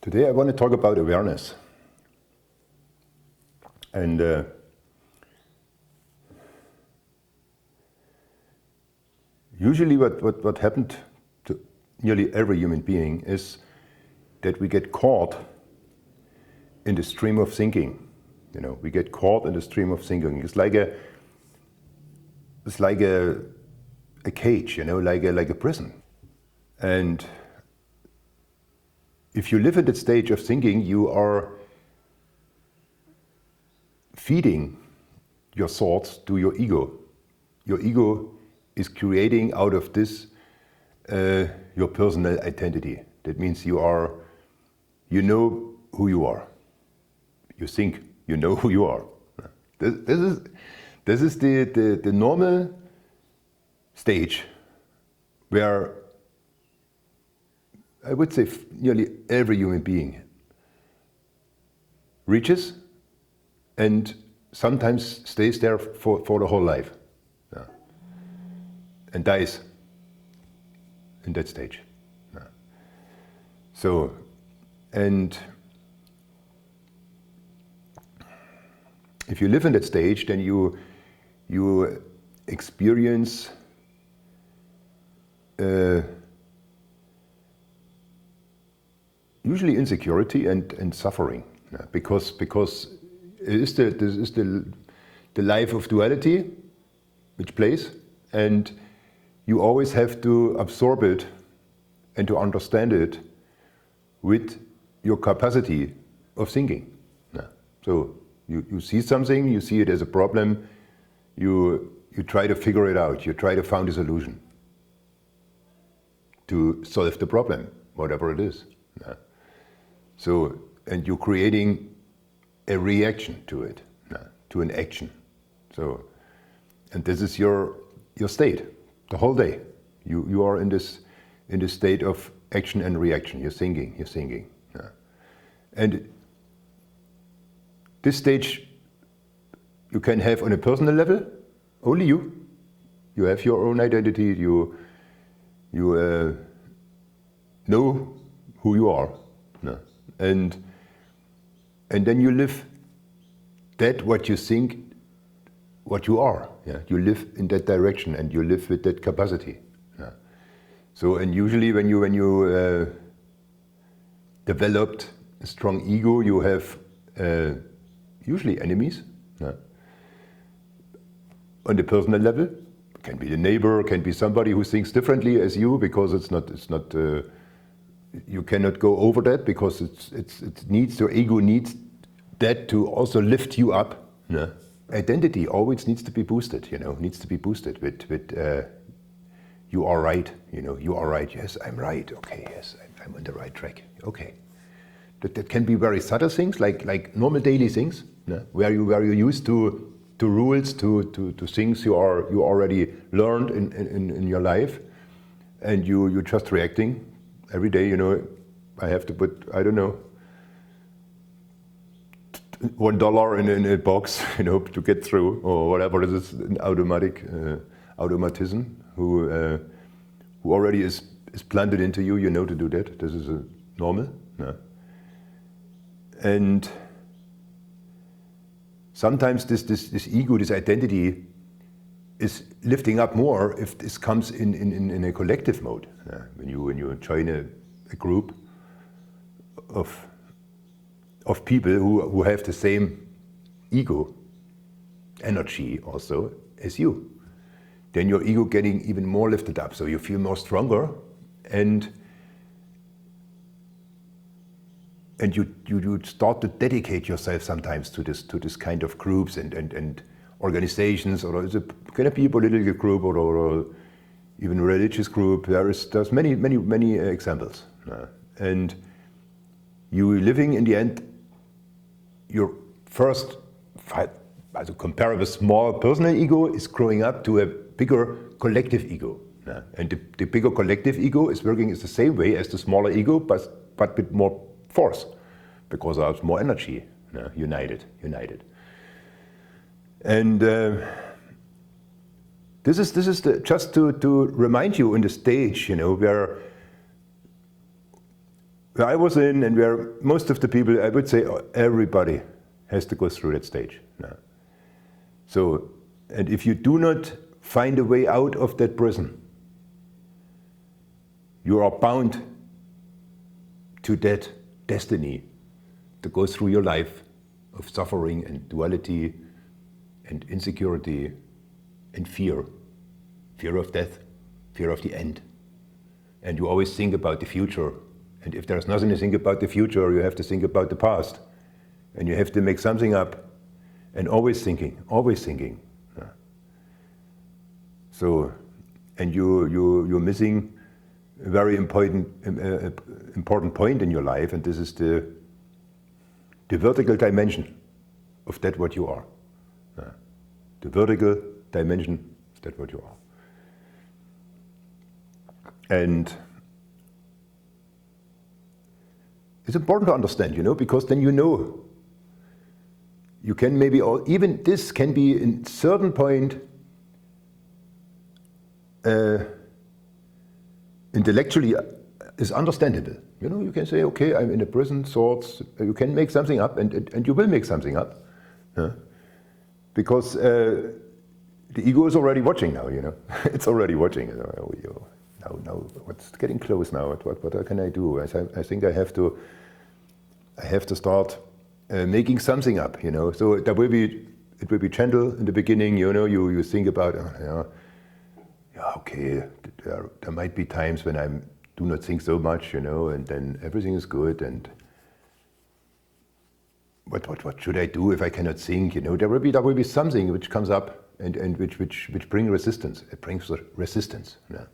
Today I want to talk about awareness. And usually what happened to nearly every human being is that we get caught in the stream of thinking. You know, we get caught in the stream of thinking. It's like a cage, you know, like a prison. And if you live in that stage of thinking, you are feeding your thoughts to your ego. Your ego is creating out of this your personal identity. That means you know who you are. You think you know who you are. This is the normal stage where I would say nearly every human being reaches and sometimes stays there for the whole life, yeah, and dies in that stage. Yeah. So, and if you live in that stage, then you experience usually insecurity and suffering, yeah, because this is the life of duality which plays, and you always have to absorb it and to understand it with your capacity of thinking. Yeah. So you see something, you see it as a problem, you try to figure it out, you try to find a solution to solve the problem, whatever it is. Yeah. So, and you're creating a reaction to it, yeah, to an action. So, and this is your state the whole day. You are in this state of action and reaction. You're thinking. Yeah. And this stage you can have on a personal level, only you. You have your own identity, you know who you are. Yeah. And then you live that what you think, what you are. Yeah? You live in that direction and you live with that capacity. Yeah. So, and usually when you developed a strong ego, you have usually enemies. Yeah. On the personal level, it can be the neighbor, can be somebody who thinks differently as you, because it's not. You cannot go over that because it needs, your ego needs that to also lift you up. Yeah. Identity always needs to be boosted, you know, needs to be boosted with you are right, you know, you are right, yes, I'm right, okay, yes, I'm on the right track, okay. That can be very subtle things, like normal daily things, yeah, where you're used to rules, to things you already learned in your life, and you're just reacting every day. You know, I have to put, I don't know, $1 in a box, you know, to get through, or whatever. This is an automatism who already is planted into you. You know to do that. This is a normal. Yeah. And sometimes this ego, this identity, is lifting up more if this comes in a collective mode. Yeah. When you join a group of people who have the same ego energy also as you, then your ego getting even more lifted up, so you feel more stronger, and you start to dedicate yourself sometimes to this kind of groups and organizations, or can it be a political group or even a religious group? There's many examples, and you living in the end. Your first also comparable small personal ego is growing up to a bigger collective ego, and the bigger collective ego is working the same way as the smaller ego, but with more force, because there's more energy, united. And this is just to remind you in the stage, you know, where where I was in and where most of the people, I would say everybody has to go through that stage. Yeah. So, and if you do not find a way out of that prison, you are bound to that destiny to go through your life of suffering and duality and insecurity and fear. Fear of death, fear of the end. And you always think about the future. And if there's nothing to think about the future, you have to think about the past. And you have to make something up. And always thinking, always thinking. Yeah. So, and you're missing a very important point in your life, and this is the vertical dimension of that what you are. Yeah. The vertical dimension of that what you are. And it's important to understand, because then you can maybe, even this can be in certain point intellectually is understandable. You can say, okay, I'm in a prison, thoughts, you can make something up, and you will make something up. Because the ego is already watching now, It's already watching. Now, what's getting close now? What can I do? I think I have to start making something up, So it will be gentle in the beginning, You think about, okay, there might be times when I do not think so much, and then everything is good. And what should I do if I cannot think? There will be something which comes up and which brings resistance. It brings resistance. Yeah.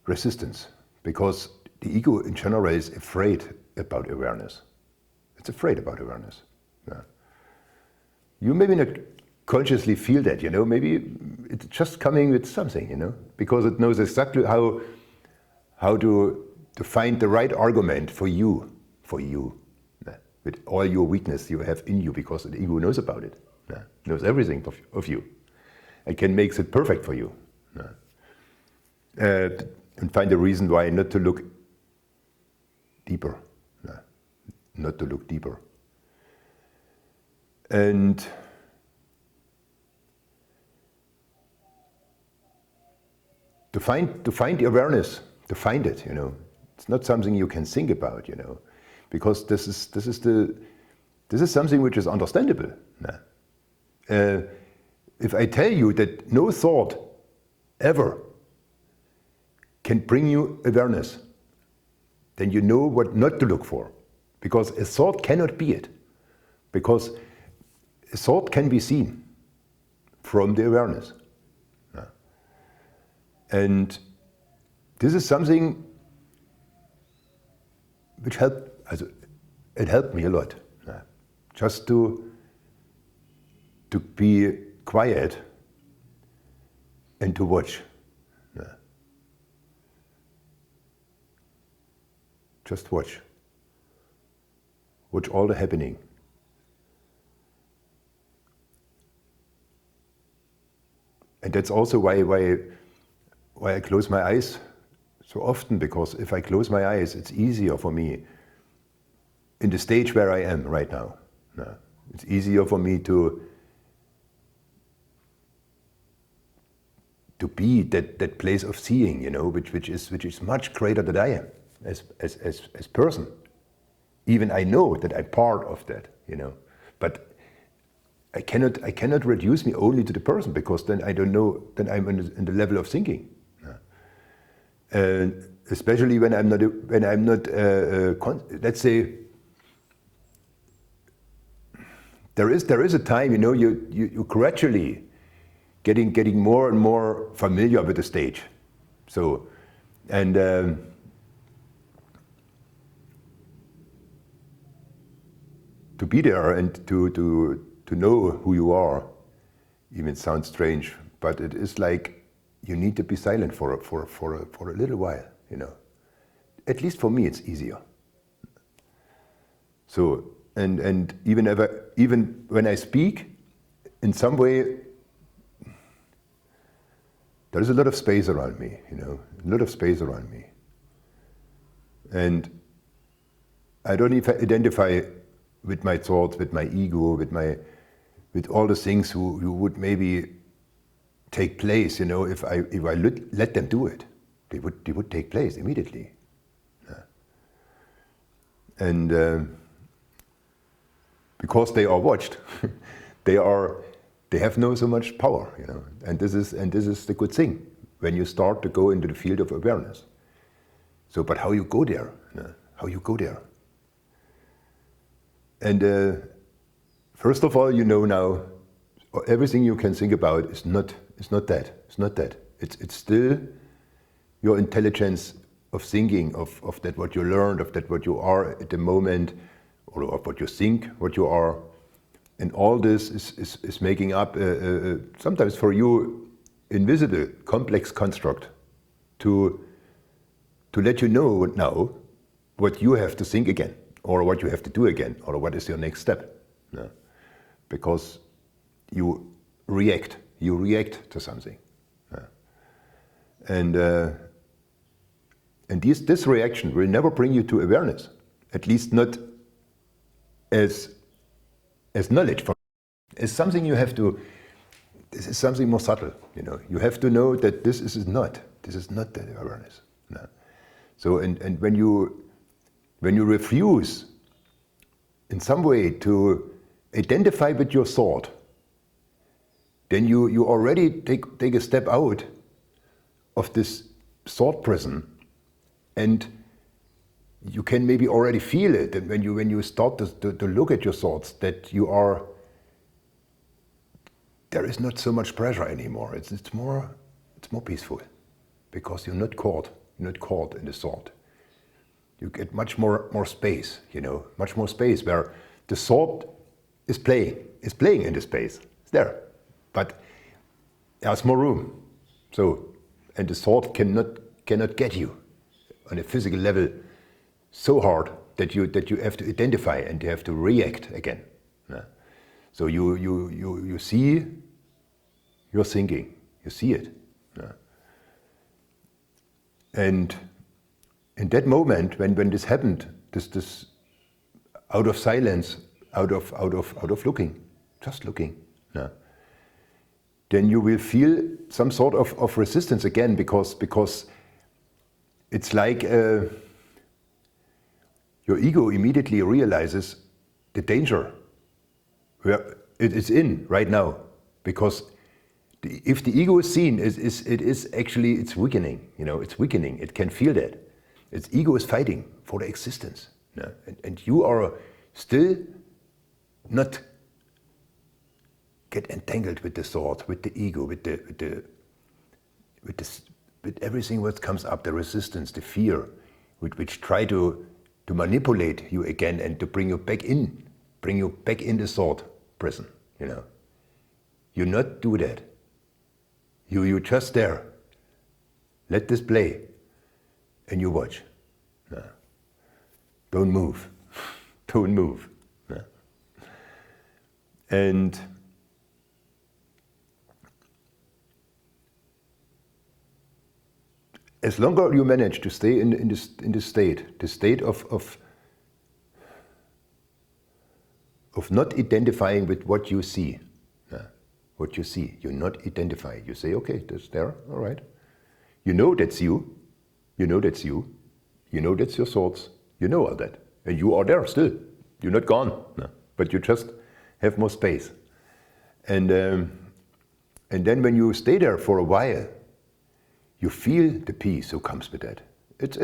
Resistance, because the ego in general is afraid about awareness. It's afraid about awareness. Yeah. You maybe not consciously feel that, maybe it's just coming with something, because it knows exactly how to find the right argument for you, yeah. With all your weakness you have in you, because the ego knows about it, yeah. Knows everything of you, and can make it perfect for you. Yeah. And find a reason why not to look deeper. No, not to look deeper. And to find the awareness, to find it, It's not something you can think about, Because this is something which is understandable. No. If I tell you that no thought ever can bring you awareness, then you know what not to look for. Because a thought cannot be it. Because a thought can be seen from the awareness. Yeah. And this is something which it helped me a lot. Yeah. Just to be quiet and to watch. Just watch. Watch all the happening. And that's also why I close my eyes so often, because if I close my eyes, it's easier for me in the stage where I am right now. No. It's easier for me to be that place of seeing, which is much greater than I am. As person, even I know that I'm part of that, but I cannot reduce me only to the person, because then I don't know, then I'm in the level of thinking, and especially when I'm not let's say there is a time, you gradually getting more and more familiar with the stage, so and. To be there and to know who you are, even sounds strange, but it is like you need to be silent for a little while, At least for me, it's easier. So and even when I speak, in some way, there is a lot of space around me, a lot of space around me, and I don't even identify with my thoughts, with my ego, with all the things who would maybe take place, you know, if I let them do it, they would take place immediately. Yeah. And because they are watched, they have no so much power, you know. And this is the good thing when you start to go into the field of awareness. So, but how you go there? You know, how you go there? And first of all, you know now, everything you can think about is not that. It's not that. It's still your intelligence of thinking, of that what you learned, of that what you are at the moment, or of what you think, what you are. And all this is making up, sometimes for you, invisible, complex construct to let you know now what you have to think again, or what you have to do again, or what is your next step. Yeah. Because you react to something. Yeah. And this reaction will never bring you to awareness, at least not as knowledge. It's something you have to, this is something more subtle, you know. You have to know that this is not the awareness. No. So, and when you refuse in some way to identify with your thought, then you already take a step out of this thought prison, and you can maybe already feel it. And when you start to look at your thoughts, that there is not so much pressure anymore. It's more peaceful, because you're not caught in the thought. You get much more space, you know, much more space where the thought is playing in the space. It's there, but there's more room. So, and the thought cannot get you on a physical level so hard that you have to identify and you have to react again. Yeah. So you see your thinking, you see it. Yeah. And in that moment, when this happened, this out of silence, out of looking, just looking, yeah, then you will feel some sort of resistance again, because it's like your ego immediately realizes the danger where it is in right now, because if the ego is seen, it is actually, it's weakening, you know, it's weakening. It can feel that. Its ego is fighting for the existence. Yeah? And you are still not get entangled with the thought, with the ego, with everything what comes up, the resistance, the fear, which try to manipulate you again and to bring you back in the thought prison, you know. You not do that. You just there. Let this play, and you watch. No. Don't move. Don't move. No. And as longer you manage to stay in this state, the state of not identifying with what you see. What you see, you not identify. You say, okay, that's there, all right. You know that's you. You know that's you. You know that's your thoughts. You know all that. And you are there still. You're not gone. No. But you just have more space. And then when you stay there for a while, you feel the peace who comes with that. It's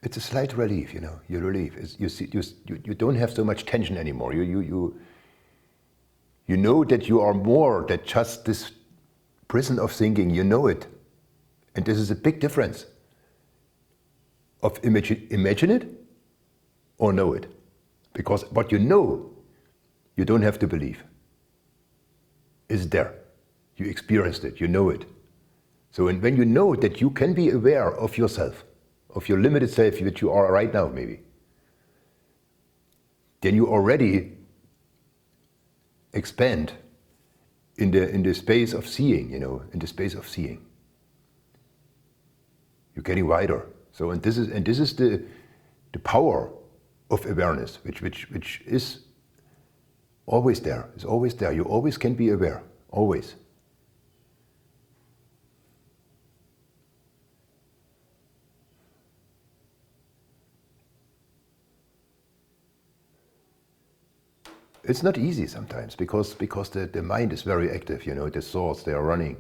a slight relief, you know. You relief. You don't have so much tension anymore. You know that you are more than just this prison of thinking. You know it, and this is a big difference. Of imagine it or know it, because what you know, you don't have to believe. It's there. You experienced it. You know it. So, and when you know that you can be aware of yourself, of your limited self that you are right now, maybe, then you already expand in the space of seeing, you know, in the space of seeing. You're getting wider. So, and this is the power of awareness, which is always there. It's always there. You always can be aware. Always. It's not easy sometimes because the mind is very active, you know, the thoughts, they are running,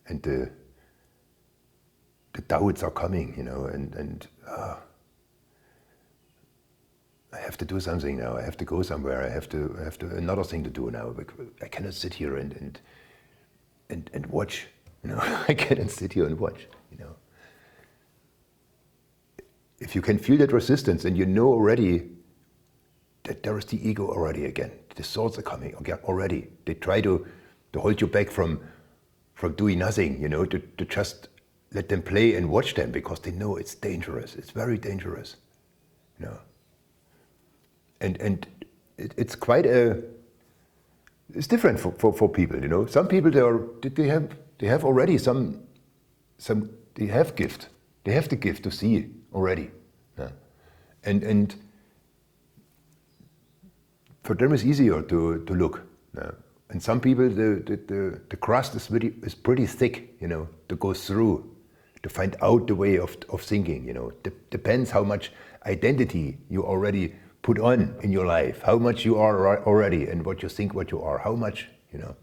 and the doubts are coming, you know, and I have to do something now, I have to go somewhere, I have to another thing to do now, because I cannot sit here and watch, you know, I cannot sit here and watch, you know. If you can feel that resistance and you know already that there is the ego already again. The thoughts are coming again already. They try to hold you back from doing nothing, you know, to just let them play and watch them because they know it's dangerous. It's very dangerous, you know. And it's quite it's different for people, you know. Some people they have already they have gift. They have the gift to see already, yeah. And for them it's easier to look. And some people, the crust is pretty thick, you know, to go through, to find out the way of thinking, you know. Depends how much identity you already put on in your life, how much you are already and what you think what you are, how much, you know.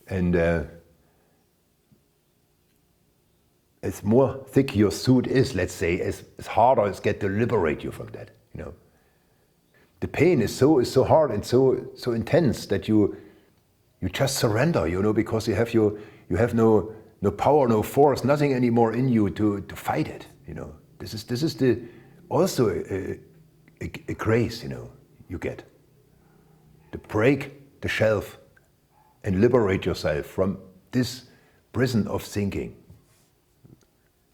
And as more thick your suit is, let's say, as harder it's get to liberate you from that, you know. The pain is so hard and so intense that you just surrender, you know, because you have no power, no force, nothing anymore in you to fight it, you know. This is also a grace, you know, you get to break the shelf and liberate yourself from this prison of thinking,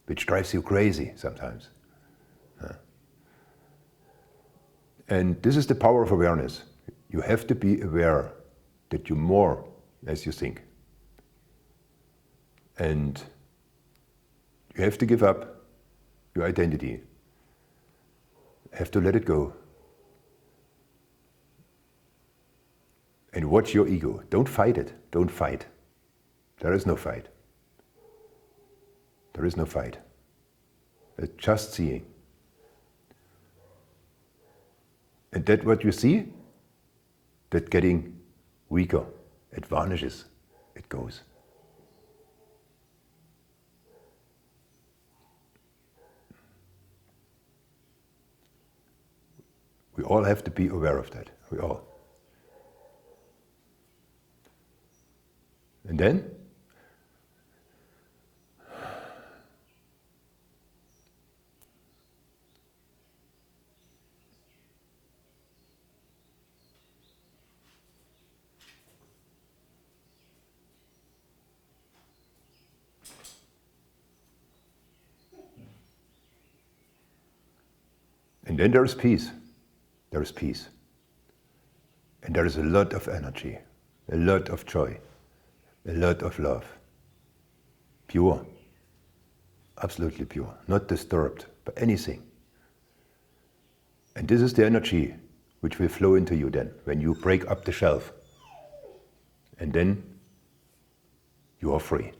which drives you crazy sometimes. And this is the power of awareness. You have to be aware that you're more as you think. And you have to give up your identity. You have to let it go. And watch your ego. Don't fight it. Don't fight. There is no fight. There is no fight. It's just seeing. And that what you see, that getting weaker, it vanishes, it goes. We all have to be aware of that, we all. And then, there is peace. There is peace. And there is a lot of energy, a lot of joy, a lot of love. Pure. Absolutely pure. Not disturbed by anything. And this is the energy which will flow into you then, when you break up the shelf. And then you are free.